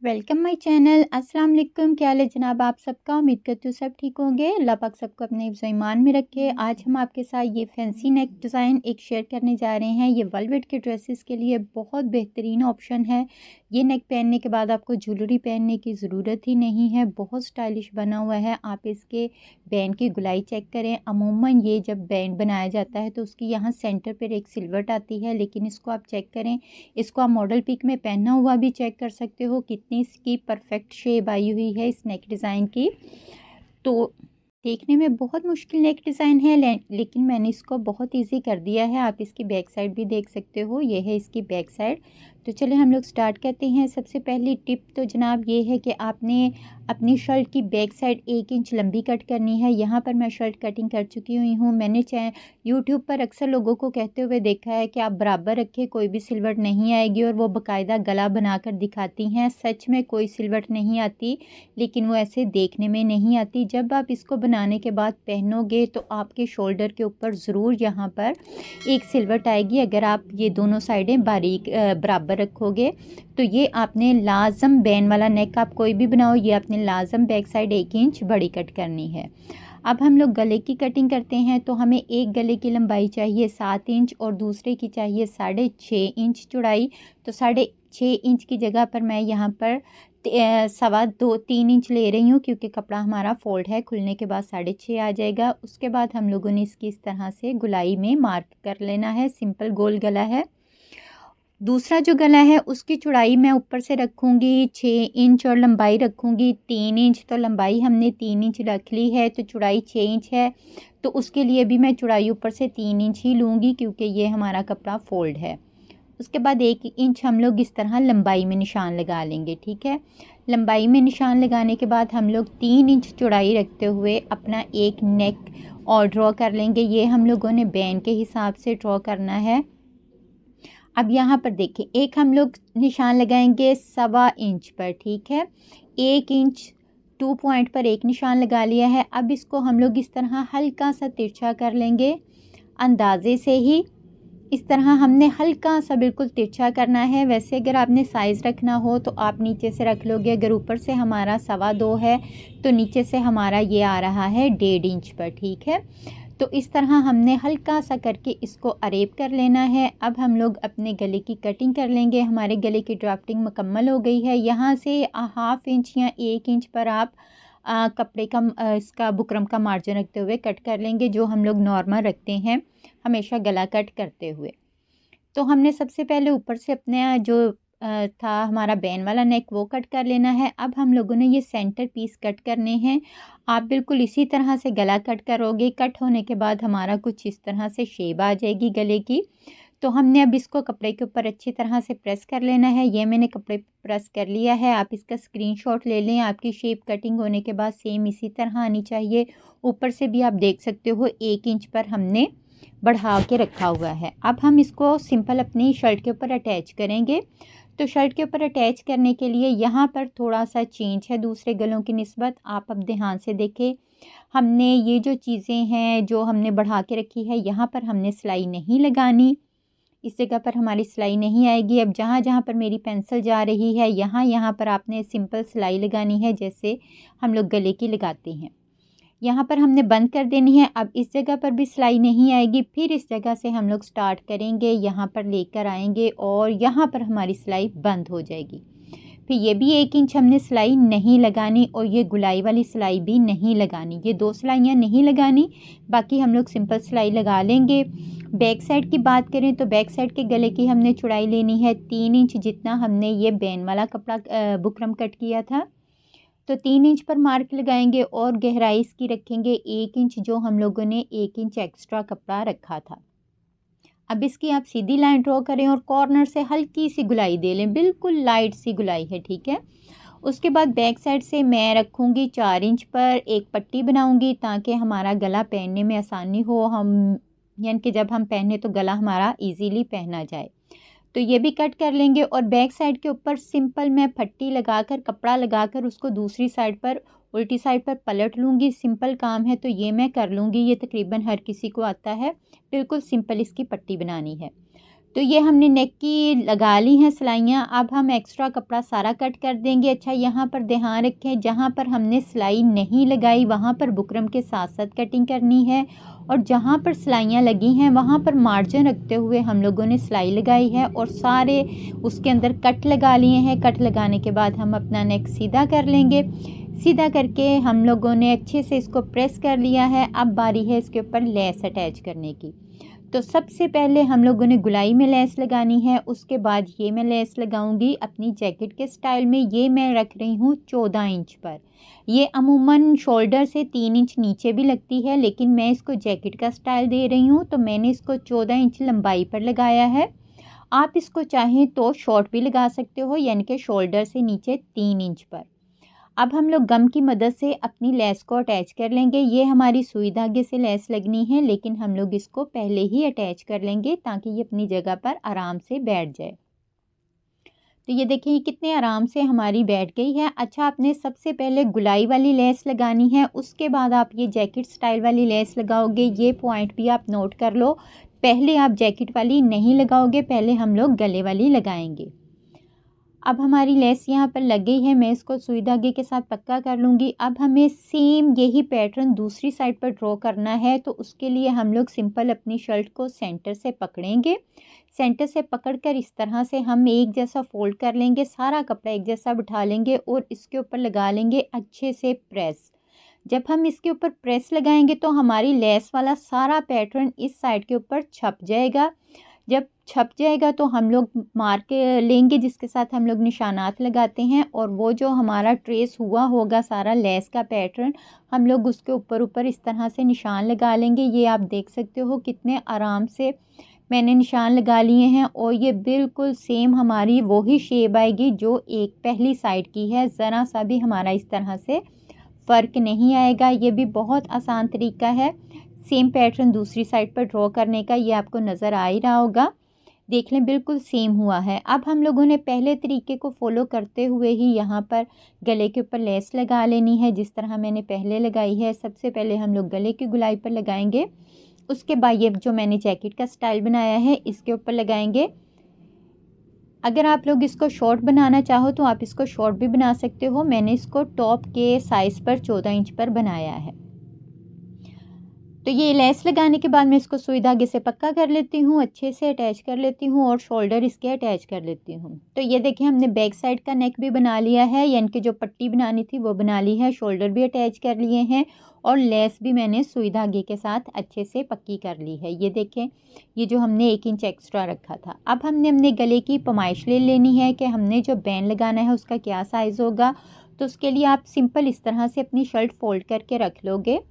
Welcome my channel. अस्सलाम वालेकुम। क्या हाल है जनाब आप सबका। उम्मीद करती हूँ सब ठीक होंगे। अल्लाह पाक सबको अपने हिफ्ज़ ईमान में रखे। आज हम आपके साथ ये फैंसी नेक डिज़ाइन एक शेयर करने जा रहे हैं। ये वेलवेट के ड्रेसेस के लिए बहुत बेहतरीन ऑप्शन है। ये नेक पहनने के बाद आपको ज्वेलरी पहनने की ज़रूरत ही नहीं है। बहुत स्टाइलिश बना हुआ है। आप इसके बैंड की गुलाई चेक करें। अमूमन ये जब बैंड बनाया जाता है तो उसकी यहाँ सेंटर पर एक सिलवट आती है, लेकिन इसको आप चेक करें। इसको आप मॉडल पिक में पहना हुआ भी चेक कर सकते हो कितनी इसकी परफेक्ट शेप आई हुई है इस नेक डिज़ाइन की। तो देखने में बहुत मुश्किल नेक डिज़ाइन है, लेकिन मैंने इसको बहुत इजी कर दिया है। आप इसकी बैक साइड भी देख सकते हो। ये है इसकी बैक साइड। तो चलिए हम लोग स्टार्ट करते हैं। सबसे पहली टिप तो जनाब ये है कि आपने अपनी शर्ट की बैक साइड 1 इंच लंबी कट करनी है। यहाँ पर मैं शर्ट कटिंग कर चुकी हुई हूँ। मैंने यूट्यूब पर अक्सर लोगों को कहते हुए देखा है कि आप बराबर रखें, कोई भी सिलवट नहीं आएगी, और वो बाकायदा गला बनाकर दिखाती हैं। सच में कोई सिलवट नहीं आती, लेकिन वो ऐसे देखने में नहीं आती। जब आप इसको बनाने के बाद पहनोगे तो आपके शोल्डर के ऊपर ज़रूर यहाँ पर एक सिलवट आएगी, अगर आप ये दोनों साइडें बारीक बराबर रखोगे। तो ये आपने लाजम बैन वाला नेक आप कोई भी बनाओ, ये आपने लाजम बैक साइड 1 इंच बड़ी कट करनी है। अब हम लोग गले की कटिंग करते हैं। तो हमें एक गले की लंबाई चाहिए 7 इंच और दूसरे की चाहिए 6.5 इंच चौड़ाई। तो 6.5 इंच की जगह पर मैं यहाँ पर 3 इंच ले रही हूँ, क्योंकि कपड़ा हमारा फोल्ड है, खुलने के बाद 6.5 आ जाएगा। उसके बाद हम लोगों ने इसकी इस तरह से गुलाई में मार्क कर लेना है। सिंपल गोल गला है। दूसरा जो गला है उसकी चौड़ाई मैं ऊपर से रखूँगी 6 इंच और लंबाई रखूँगी 3 इंच। तो लंबाई हमने 3 इंच रख ली है, तो चौड़ाई 6 इंच है। तो उसके लिए भी मैं चौड़ाई ऊपर से 3 इंच ही लूँगी, क्योंकि ये हमारा कपड़ा फोल्ड है। उसके बाद 1 इंच हम लोग इस तरह लंबाई में निशान लगा लेंगे। ठीक है। लंबाई में निशान लगाने के बाद हम लोग 3 इंच चौड़ाई रखते हुए अपना एक नेक और ड्रॉ कर लेंगे। ये हम लोगों ने बैंड के हिसाब से ड्रॉ करना है। अब यहाँ पर देखिए, एक हम लोग निशान लगाएंगे 1.25 इंच पर। ठीक है। 1 इंच 2 पॉइंट पर एक निशान लगा लिया है। अब इसको हम लोग इस तरह हल्का सा तिरछा कर लेंगे, अंदाजे से ही। इस तरह हमने हल्का सा बिल्कुल तिरछा करना है। वैसे अगर आपने साइज़ रखना हो तो आप नीचे से रख लोगे। अगर ऊपर से हमारा 2.25 है तो नीचे से हमारा ये आ रहा है 1.5 इंच पर। ठीक है। तो इस तरह हमने हल्का सा करके इसको अरेब कर लेना है। अब हम लोग अपने गले की कटिंग कर लेंगे। हमारे गले की ड्राफ्टिंग मुकम्मल हो गई है। यहाँ से 1/2 इंच या 1 इंच पर आप कपड़े का इसका बुकरम का मार्जिन रखते हुए कट कर लेंगे, जो हम लोग नॉर्मल रखते हैं हमेशा गला कट करते हुए। तो हमने सबसे पहले ऊपर से अपने जो था हमारा बैन वाला नेक वो कट कर लेना है। अब हम लोगों ने ये सेंटर पीस कट करने हैं। आप बिल्कुल इसी तरह से गला कट करोगे। कट होने के बाद हमारा कुछ इस तरह से शेप आ जाएगी गले की। तो हमने अब इसको कपड़े के ऊपर अच्छी तरह से प्रेस कर लेना है। ये मैंने कपड़े पर प्रेस कर लिया है। आप इसका स्क्रीनशॉट ले लें। आपकी शेप कटिंग होने के बाद सेम इसी तरह आनी चाहिए। ऊपर से भी आप देख सकते हो 1 इंच पर हमने बढ़ा के रखा हुआ है। अब हम इसको सिंपल अपनी शर्ट के ऊपर अटैच करेंगे। तो शर्ट के ऊपर अटैच करने के लिए यहाँ पर थोड़ा सा चेंज है दूसरे गलों की निस्बत। आप अब ध्यान से देखें, हमने ये जो चीज़ें हैं जो हमने बढ़ा के रखी है, यहाँ पर हमने सिलाई नहीं लगानी। इस जगह पर हमारी सिलाई नहीं आएगी। अब जहाँ जहाँ पर मेरी पेंसिल जा रही है, यहाँ पर आपने सिंपल सिलाई लगानी है, जैसे हम लोग गले की लगाते हैं। यहाँ पर हमने बंद कर देनी है। अब इस जगह पर भी सिलाई नहीं आएगी। फिर इस जगह से हम लोग स्टार्ट करेंगे, यहाँ पर लेकर आएंगे और यहाँ पर हमारी सिलाई बंद हो जाएगी। फिर ये भी 1 इंच हमने सिलाई नहीं लगानी, और ये गुलाई वाली सिलाई भी नहीं लगानी। ये 2 सिलाइयाँ नहीं लगानी, बाकी हम लोग सिंपल सिलाई लगा लेंगे। बैक साइड की बात करें तो बैक साइड के गले की हमने चौड़ाई लेनी है 3 इंच, जितना हमने ये बैन वाला कपड़ा बुकरम कट किया था। तो 3 इंच पर मार्क लगाएंगे और गहराई इसकी रखेंगे 1 इंच, जो हम लोगों ने 1 इंच एक्स्ट्रा कपड़ा रखा था। अब इसकी आप सीधी लाइन ड्रॉ करें और कॉर्नर से हल्की सी गुलाई दे लें, बिल्कुल लाइट सी गुलाई है। ठीक है। उसके बाद बैक साइड से मैं रखूँगी 4 इंच पर एक पट्टी बनाऊँगी, ताकि हमारा गला पहनने में आसानी हो। यानी कि जब हम पहने तो गला हमारा इजीली पहना जाए। तो ये भी कट कर लेंगे और बैक साइड के ऊपर सिंपल मैं पट्टी लगाकर कपड़ा लगाकर उसको दूसरी साइड पर उल्टी साइड पर पलट लूँगी। सिंपल काम है तो ये मैं कर लूँगी। ये तकरीबन हर किसी को आता है। बिल्कुल सिंपल इसकी पट्टी बनानी है। तो ये हमने नेक की लगा ली हैं सिलाइयाँ। अब हम एक्स्ट्रा कपड़ा सारा कट कर देंगे। अच्छा, यहाँ पर ध्यान रखें, जहाँ पर हमने सिलाई नहीं लगाई वहाँ पर बुकरम के साथ साथ कटिंग करनी है, और जहाँ पर सिलाइयाँ लगी हैं वहाँ पर मार्जिन रखते हुए हम लोगों ने सिलाई लगाई है और सारे उसके अंदर कट लगा लिए हैं। कट लगाने के बाद हम अपना नेक सीधा कर लेंगे। सीधा करके हम लोगों ने अच्छे से इसको प्रेस कर लिया है। अब बारी है इसके ऊपर लेस अटैच करने की। तो सबसे पहले हम लोगों ने गुलाई में लेस लगानी है, उसके बाद ये मैं लेस लगाऊंगी अपनी जैकेट के स्टाइल में। ये मैं रख रही हूँ 14 इंच पर। ये अमूमन शोल्डर से 3 इंच नीचे भी लगती है, लेकिन मैं इसको जैकेट का स्टाइल दे रही हूँ तो मैंने इसको 14 इंच लंबाई पर लगाया है। आप इसको चाहें तो शॉर्ट भी लगा सकते हो, यानी कि शोल्डर से नीचे 3 इंच पर। अब हम लोग गम की मदद से अपनी लेस को अटैच कर लेंगे। ये हमारी सुई धागे से लेस लगनी है, लेकिन हम लोग इसको पहले ही अटैच कर लेंगे ताकि ये अपनी जगह पर आराम से बैठ जाए। तो ये देखिए ये कितने आराम से हमारी बैठ गई है। अच्छा, आपने सबसे पहले गुलाई वाली लेस लगानी है, उसके बाद आप ये जैकेट स्टाइल वाली लेस लगाओगे। ये पॉइंट भी आप नोट कर लो, पहले आप जैकेट वाली नहीं लगाओगे, पहले हम लोग गले वाली लगाएंगे। अब हमारी लेस यहाँ पर लग गई है, मैं इसको सुई धागे के साथ पक्का कर लूँगी। अब हमें सेम यही पैटर्न दूसरी साइड पर ड्रॉ करना है, तो उसके लिए हम लोग सिंपल अपनी शर्ट को सेंटर से पकड़ेंगे। सेंटर से पकड़कर इस तरह से हम एक जैसा फोल्ड कर लेंगे, सारा कपड़ा एक जैसा बिठा लेंगे और इसके ऊपर लगा लेंगे अच्छे से प्रेस। जब हम इसके ऊपर प्रेस लगाएंगे तो हमारी लेस वाला सारा पैटर्न इस साइड के ऊपर छप जाएगा। जब छप जाएगा तो हम लोग मार्क लेंगे जिसके साथ हम लोग निशानात लगाते हैं, और वो जो हमारा ट्रेस हुआ होगा सारा लेस का पैटर्न, हम लोग उसके ऊपर ऊपर इस तरह से निशान लगा लेंगे। ये आप देख सकते हो कितने आराम से मैंने निशान लगा लिए हैं, और ये बिल्कुल सेम हमारी वही शेप आएगी जो एक पहली साइड की है। ज़रा सा भी हमारा इस तरह से फ़र्क नहीं आएगा। ये भी बहुत आसान तरीका है सेम पैटर्न दूसरी साइड पर ड्रॉ करने का। ये आपको नज़र आ ही रहा होगा, देख लें बिल्कुल सेम हुआ है। अब हम लोगों ने पहले तरीके को फॉलो करते हुए ही यहाँ पर गले के ऊपर लेस लगा लेनी है, जिस तरह मैंने पहले लगाई है। सबसे पहले हम लोग गले की गुलाई पर लगाएंगे, उसके बाद ये जो मैंने जैकेट का स्टाइल बनाया है इसके ऊपर लगाएंगे। अगर आप लोग इसको शॉर्ट बनाना चाहो तो आप इसको शॉर्ट भी बना सकते हो। मैंने इसको टॉप के साइज़ पर 14 इंच पर बनाया है। तो ये लेस लगाने के बाद मैं इसको सुई धागे से पक्का कर लेती हूँ, अच्छे से अटैच कर लेती हूँ और शोल्डर इसके अटैच कर लेती हूँ। तो ये देखिए हमने बैक साइड का नेक भी बना लिया है, यानी कि जो पट्टी बनानी थी वो बना ली है, शोल्डर भी अटैच कर लिए हैं और लेस भी मैंने सुई धागे के साथ अच्छे से पक्की कर ली है। ये देखें, ये जो हमने 1 इंच एक्स्ट्रा रखा था। अब हमने अपने गले की पैमाइश ले लेनी है कि हमने जो बैन लगाना है उसका क्या साइज़ होगा। तो उसके लिए आप सिंपल इस तरह से अपनी शर्ट फोल्ड करके रख लोगे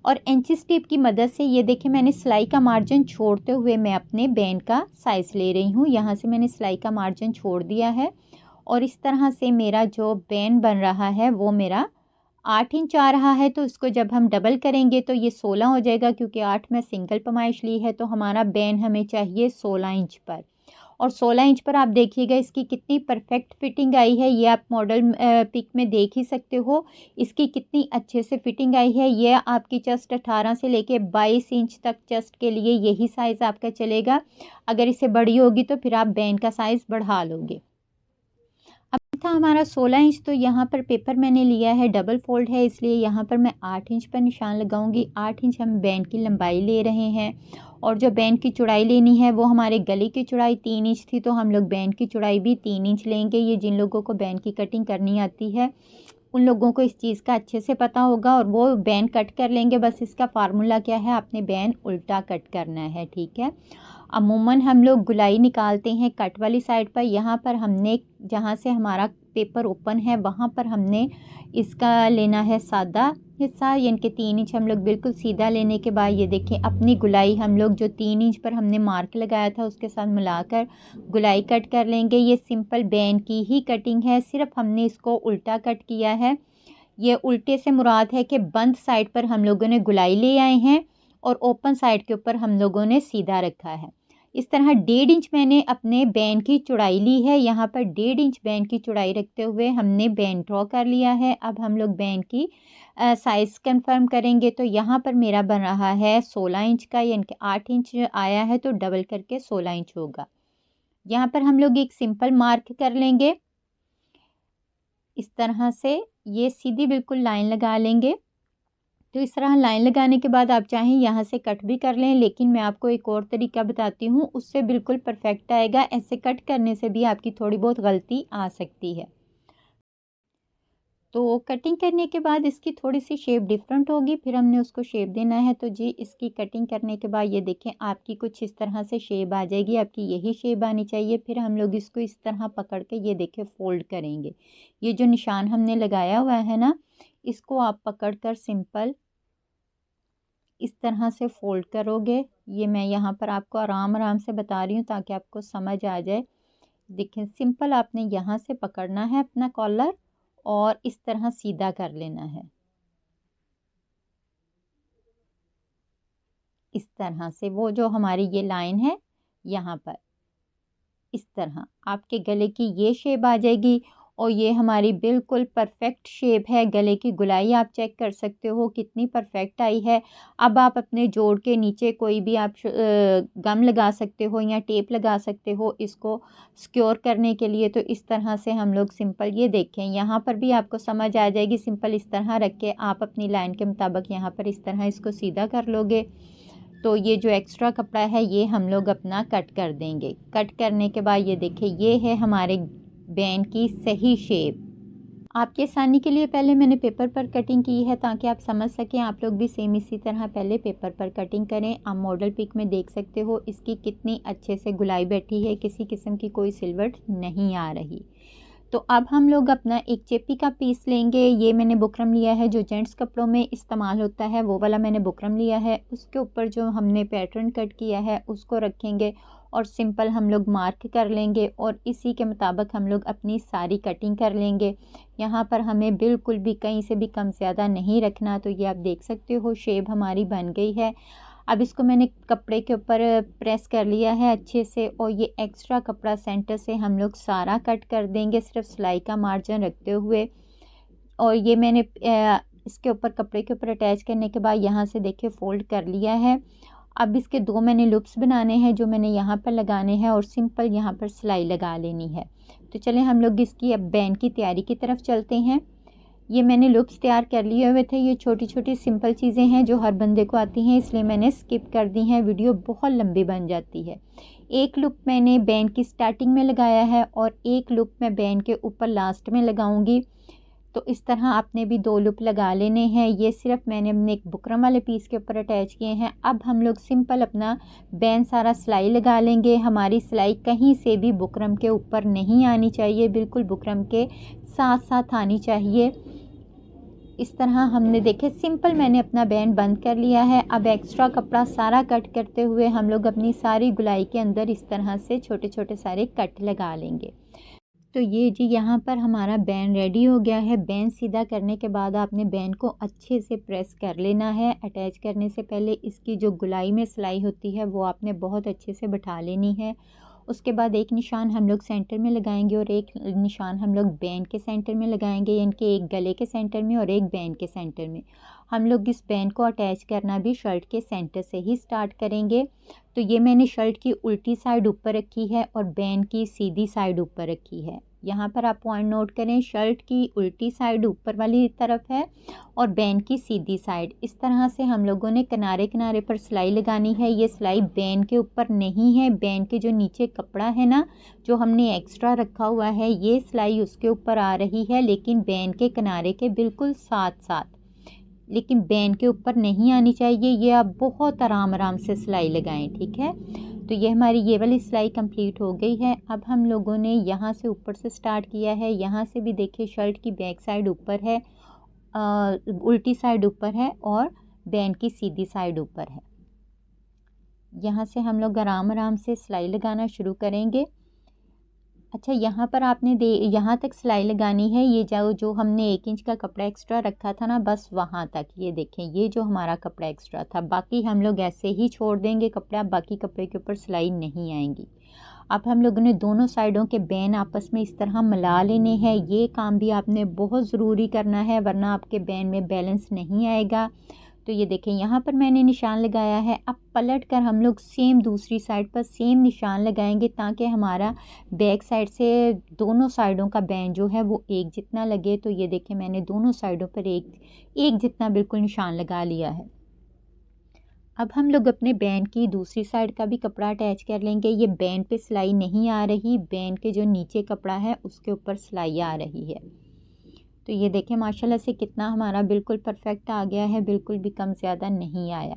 और इंचिस टेप की मदद से ये देखिए मैंने सिलाई का मार्जिन छोड़ते हुए मैं अपने बैंड का साइज़ ले रही हूँ। यहाँ से मैंने सिलाई का मार्जिन छोड़ दिया है और इस तरह से मेरा जो बैंड बन रहा है वो मेरा 8 इंच आ रहा है। तो इसको जब हम डबल करेंगे तो ये 16 हो जाएगा, क्योंकि 8 में सिंगल पैमाइश ली है। तो हमारा बैंड हमें चाहिए 16 इंच पर, और 16 इंच पर आप देखिएगा इसकी कितनी परफेक्ट फिटिंग आई है। ये आप मॉडल पिक में देख ही सकते हो इसकी कितनी अच्छे से फिटिंग आई है। ये आपकी चेस्ट 18 से लेके 22 इंच तक चेस्ट के लिए यही साइज़ आपका चलेगा। अगर इससे बड़ी होगी तो फिर आप बैंड का साइज़ बढ़ा लोगे। अब था हमारा 16 इंच, तो यहाँ पर पेपर मैंने लिया है डबल फोल्ड है, इसलिए यहाँ पर मैं 8 इंच पर निशान लगाऊंगी। 8 इंच हम बैंड की लंबाई ले रहे हैं, और जो बैंड की चौड़ाई लेनी है वो हमारे गले की चौड़ाई 3 इंच थी, तो हम लोग बैंड की चौड़ाई भी 3 इंच लेंगे। ये जिन लोगों को बैंड की कटिंग करनी आती है उन लोगों को इस चीज़ का अच्छे से पता होगा और वो बैंड कट कर लेंगे। बस इसका फार्मूला क्या है, आपने बैंड उल्टा कट करना है, ठीक है। अमूमन हम लोग गुलाई निकालते हैं कट वाली साइड पर। यहाँ पर हमने जहाँ से हमारा पेपर ओपन है वहाँ पर हमने इसका लेना है सादा हिस्सा, यानी कि 3 इंच हम लोग बिल्कुल सीधा लेने के बाद ये देखें अपनी गुलाई हम लोग जो 3 इंच पर हमने मार्क लगाया था उसके साथ मिलाकर गुलाई कट कर लेंगे। ये सिंपल बैंड की ही कटिंग है, सिर्फ हमने इसको उल्टा कट किया है। ये उल्टे से मुराद है कि बंद साइड पर हम लोगों ने गुलाई ले आए हैं और ओपन साइड के ऊपर हम लोगों ने सीधा रखा है। इस तरह 1.5 इंच मैंने अपने बैंड की चौड़ाई ली है। यहाँ पर 1.5 इंच बैंड की चौड़ाई रखते हुए हमने बैंड ड्रॉ कर लिया है। अब हम लोग बैंड की साइज़ कंफर्म करेंगे। तो यहाँ पर मेरा बन रहा है 16 इंच का, यानी कि 8 इंच आया है तो डबल करके 16 इंच होगा। यहाँ पर हम लोग एक सिंपल मार्क कर लेंगे इस तरह से, ये सीधी बिल्कुल लाइन लगा लेंगे। तो इस तरह लाइन लगाने के बाद आप चाहें यहाँ से कट भी कर लें, लेकिन मैं आपको एक और तरीका बताती हूँ, उससे बिल्कुल परफेक्ट आएगा। ऐसे कट करने से भी आपकी थोड़ी बहुत गलती आ सकती है। तो कटिंग करने के बाद इसकी थोड़ी सी शेप डिफरेंट होगी, फिर हमने उसको शेप देना है। तो जी इसकी कटिंग करने के बाद ये देखें आपकी कुछ इस तरह से शेप आ जाएगी, आपकी यही शेप आनी चाहिए। फिर हम लोग इसको इस तरह पकड़ के ये देखें फोल्ड करेंगे। ये जो निशान हमने लगाया हुआ है ना, इसको आप पकड़ कर सिंपल इस तरह से फोल्ड करोगे। ये मैं यहाँ पर आपको आराम आराम से बता रही हूँ ताकि आपको समझ आ जाए। देखें सिंपल आपने यहाँ से पकड़ना है अपना कॉलर और इस तरह सीधा कर लेना है। इस तरह से वो जो हमारी ये लाइन है यहाँ पर इस तरह आपके गले की ये शेप आ जाएगी और ये हमारी बिल्कुल परफेक्ट शेप है। गले की गुलाई आप चेक कर सकते हो कितनी परफेक्ट आई है। अब आप अपने जोड़ के नीचे कोई भी आप गम लगा सकते हो या टेप लगा सकते हो इसको सिक्योर करने के लिए। तो इस तरह से हम लोग सिंपल ये देखें यहाँ पर भी आपको समझ आ जाएगी। सिंपल इस तरह रख के आप अपनी लाइन के मुताबिक यहाँ पर इस तरह इसको सीधा कर लोगे। तो ये जो एक्स्ट्रा कपड़ा है ये हम लोग अपना कट कर देंगे। कट करने के बाद ये देखिए ये है हमारे बैन की सही शेप। आपके आसानी के लिए पहले मैंने पेपर पर कटिंग की है ताकि आप समझ सकें। आप लोग भी सेम इसी तरह पहले पेपर पर कटिंग करें। आप मॉडल पिक में देख सकते हो इसकी कितनी अच्छे से गुलाई बैठी है, किसी किस्म की कोई सिलवट नहीं आ रही। तो अब हम लोग अपना एक चेपी का पीस लेंगे। ये मैंने बुकरम लिया है जो जेंट्स कपड़ों में इस्तेमाल होता है, वो वाला मैंने बुकरम लिया है। उसके ऊपर जो हमने पैटर्न कट किया है उसको रखेंगे और सिंपल हम लोग मार्क कर लेंगे और इसी के मुताबिक हम लोग अपनी सारी कटिंग कर लेंगे। यहाँ पर हमें बिल्कुल भी कहीं से भी कम ज़्यादा नहीं रखना। तो ये आप देख सकते हो शेप हमारी बन गई है। अब इसको मैंने कपड़े के ऊपर प्रेस कर लिया है अच्छे से और ये एक्स्ट्रा कपड़ा सेंटर से हम लोग सारा कट कर देंगे सिर्फ सिलाई का मार्जिन रखते हुए। और ये मैंने इसके ऊपर कपड़े के ऊपर अटैच करने के बाद यहाँ से देखिए फोल्ड कर लिया है। अब इसके दो मैंने लूप्स बनाने हैं जो मैंने यहाँ पर लगाने हैं और सिंपल यहाँ पर सिलाई लगा लेनी है। तो चलें हम लोग इसकी अब बैन की तैयारी की तरफ चलते हैं। ये मैंने लूप्स तैयार कर लिए हुए थे। ये छोटी छोटी सिंपल चीज़ें हैं जो हर बंदे को आती हैं, इसलिए मैंने स्किप कर दी हैं, वीडियो बहुत लंबी बन जाती है। एक लूप मैंने बैन की स्टार्टिंग में लगाया है और एक लूप मैं बैन के ऊपर लास्ट में लगाऊंगी। तो इस तरह आपने भी दो लूप लगा लेने हैं। ये सिर्फ मैंने अपने एक बुकरम वाले पीस के ऊपर अटैच किए हैं। अब हम लोग सिंपल अपना बैन सारा सिलाई लगा लेंगे। हमारी सिलाई कहीं से भी बुकरम के ऊपर नहीं आनी चाहिए, बिल्कुल बुकरम के साथ साथ आनी चाहिए। इस तरह हमने देखे सिंपल मैंने अपना बैंड बंद कर लिया है। अब एक्स्ट्रा कपड़ा सारा कट करते हुए हम लोग अपनी सारी गुलाई के अंदर इस तरह से छोटे छोटे सारे कट लगा लेंगे। तो ये जी यहाँ पर हमारा बैंड रेडी हो गया है। बैंड सीधा करने के बाद आपने बैंड को अच्छे से प्रेस कर लेना है। अटैच करने से पहले इसकी जो गुलाई में सिलाई होती है वो आपने बहुत अच्छे से बैठा लेनी है। उसके बाद एक निशान हम लोग सेंटर में लगाएंगे और एक निशान हम लोग बैंड के सेंटर में लगाएंगे, यानी कि एक गले के सेंटर में और एक बैंड के सेंटर में। हम लोग इस बैंड को अटैच करना भी शर्ट के सेंटर से ही स्टार्ट करेंगे। तो ये मैंने शर्ट की उल्टी साइड ऊपर रखी है और बैंड की सीधी साइड ऊपर रखी है। यहाँ पर आप पॉइंट नोट करें, शर्ट की उल्टी साइड ऊपर वाली तरफ है और बैंड की सीधी साइड। इस तरह से हम लोगों ने किनारे किनारे पर सिलाई लगानी है। ये सिलाई बैंड के ऊपर नहीं है, बैंड के जो नीचे कपड़ा है ना जो हमने एक्स्ट्रा रखा हुआ है ये सिलाई उसके ऊपर आ रही है, लेकिन बैंड के किनारे के बिल्कुल साथ साथ, लेकिन बैंड के ऊपर नहीं आनी चाहिए। ये आप बहुत आराम आराम से सिलाई लगाएं, ठीक है। तो ये हमारी ये वाली सिलाई कंप्लीट हो गई है। अब हम लोगों ने यहाँ से ऊपर से स्टार्ट किया है। यहाँ से भी देखिए शर्ट की बैक साइड ऊपर है, उल्टी साइड ऊपर है और बैंड की सीधी साइड ऊपर है। यहाँ से हम लोग आराम आराम से सिलाई लगाना शुरू करेंगे। अच्छा, यहाँ पर आपने यहाँ तक सिलाई लगानी है। ये जो हमने 1 इंच का कपड़ा एक्स्ट्रा रखा था ना, बस वहाँ तक। ये देखें ये जो हमारा कपड़ा एक्स्ट्रा था, बाकी हम लोग ऐसे ही छोड़ देंगे कपड़ा, बाकी कपड़े के ऊपर सिलाई नहीं आएंगी। अब हम लोगों ने दोनों साइडों के बैन आपस में इस तरह मिला लेने हैं। ये काम भी आपने बहुत ज़रूरी करना है वरना आपके बैन में बैलेंस नहीं आएगा। तो ये देखें यहाँ पर मैंने निशान लगाया है। अब पलट कर हम लोग सेम दूसरी साइड पर सेम निशान लगाएंगे ताकि हमारा बैक साइड से दोनों साइडों का बैंड जो है वो एक जितना लगे। तो ये देखें मैंने दोनों साइडों पर एक जितना बिल्कुल निशान लगा लिया है। अब हम लोग अपने बैंड की दूसरी साइड का भी कपड़ा अटैच कर लेंगे। ये बैंड पे सिलाई नहीं आ रही, बैंड के जो नीचे कपड़ा है उसके ऊपर सिलाई आ रही है। तो ये देखें माशाल्लाह से कितना हमारा बिल्कुल परफेक्ट आ गया है, बिल्कुल भी कम ज़्यादा नहीं आया।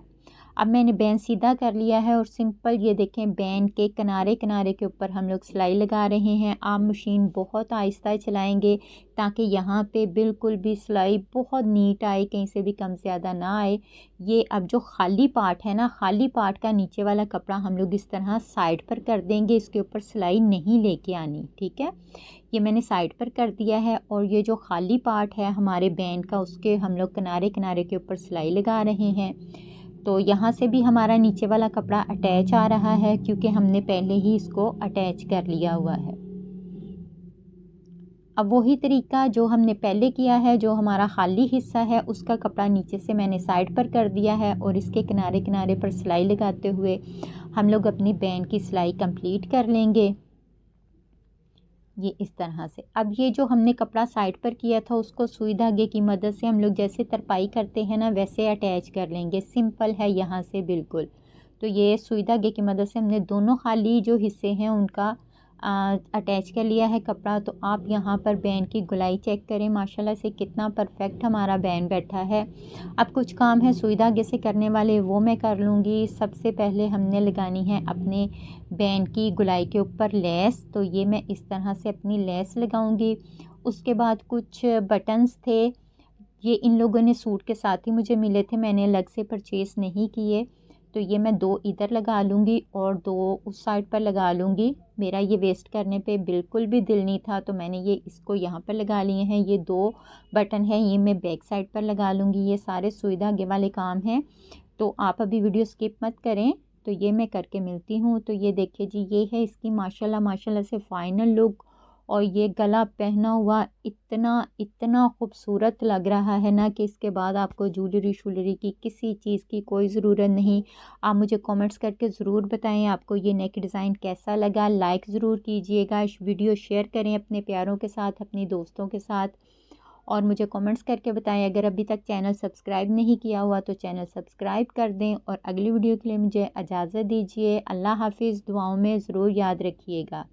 अब मैंने बैंड सीधा कर लिया है और सिंपल ये देखें बैंड के किनारे किनारे के ऊपर हम लोग सिलाई लगा रहे हैं। आप मशीन बहुत आहिस्ता चलाएंगे ताकि यहाँ पे बिल्कुल भी सिलाई बहुत नीट आए, कहीं से भी कम ज़्यादा ना आए। ये अब जो खाली पार्ट है ना, खाली पार्ट का नीचे वाला कपड़ा हम लोग इस तरह साइड पर कर देंगे, इसके ऊपर सिलाई नहीं लेके आनी, ठीक है। ये मैंने साइड पर कर दिया है और ये जो खाली पार्ट है हमारे बैंड का उसके हम लोग किनारे किनारे के ऊपर सिलाई लगा रहे हैं। तो यहाँ से भी हमारा नीचे वाला कपड़ा अटैच आ रहा है क्योंकि हमने पहले ही इसको अटैच कर लिया हुआ है। अब वही तरीका जो हमने पहले किया है, जो हमारा खाली हिस्सा है उसका कपड़ा नीचे से मैंने साइड पर कर दिया है और इसके किनारे किनारे पर सिलाई लगाते हुए हम लोग अपनी बैंड की सिलाई कंप्लीट कर लेंगे, ये इस तरह से। अब ये जो हमने कपड़ा साइड पर किया था उसको सुई धागे की मदद से हम लोग जैसे तरपाई करते हैं ना वैसे अटैच कर लेंगे। सिंपल है यहाँ से बिल्कुल। तो ये सुई धागे की मदद से हमने दोनों खाली जो हिस्से हैं उनका अटैच कर लिया है कपड़ा। तो आप यहाँ पर बैंड की गोलाई चेक करें, माशाल्लाह से कितना परफेक्ट हमारा बैंड बैठा है। अब कुछ काम है सुई धागे से करने वाले, वो मैं कर लूँगी। सबसे पहले हमने लगानी है अपने बैंड की गोलाई के ऊपर लेस। तो ये मैं इस तरह से अपनी लेस लगाऊंगी। उसके बाद कुछ बटन्स थे, ये इन लोगों ने सूट के साथ ही मुझे मिले थे, मैंने अलग से परचेज़ नहीं किए। तो ये मैं 2 इधर लगा लूँगी और 2 उस साइड पर लगा लूँगी। मेरा ये वेस्ट करने पे बिल्कुल भी दिल नहीं था तो मैंने ये इसको यहाँ पर लगा लिए हैं। ये 2 बटन है ये मैं बैक साइड पर लगा लूँगी। ये सारे सुई धागे वाले काम हैं, तो आप अभी वीडियो स्किप मत करें। तो ये मैं करके मिलती हूँ। तो ये देखिए जी, ये है इसकी माशाल्लाह माशाल्लाह से फ़ाइनल लुक। और ये गला पहना हुआ इतना इतना खूबसूरत लग रहा है ना कि इसके बाद आपको ज्वेलरी शूलरी की किसी चीज़ की कोई ज़रूरत नहीं। आप मुझे कमेंट्स करके ज़रूर बताएं आपको ये नेक डिज़ाइन कैसा लगा। लाइक ज़रूर कीजिएगा, इस वीडियो शेयर करें अपने प्यारों के साथ, अपने दोस्तों के साथ, और मुझे कमेंट्स करके बताएं। अगर अभी तक चैनल सब्सक्राइब नहीं किया हुआ तो चैनल सब्सक्राइब कर दें और अगली वीडियो के लिए मुझे इजाज़त दीजिए। अल्लाह हाफिज़, दुआओं में ज़रूर याद रखिएगा।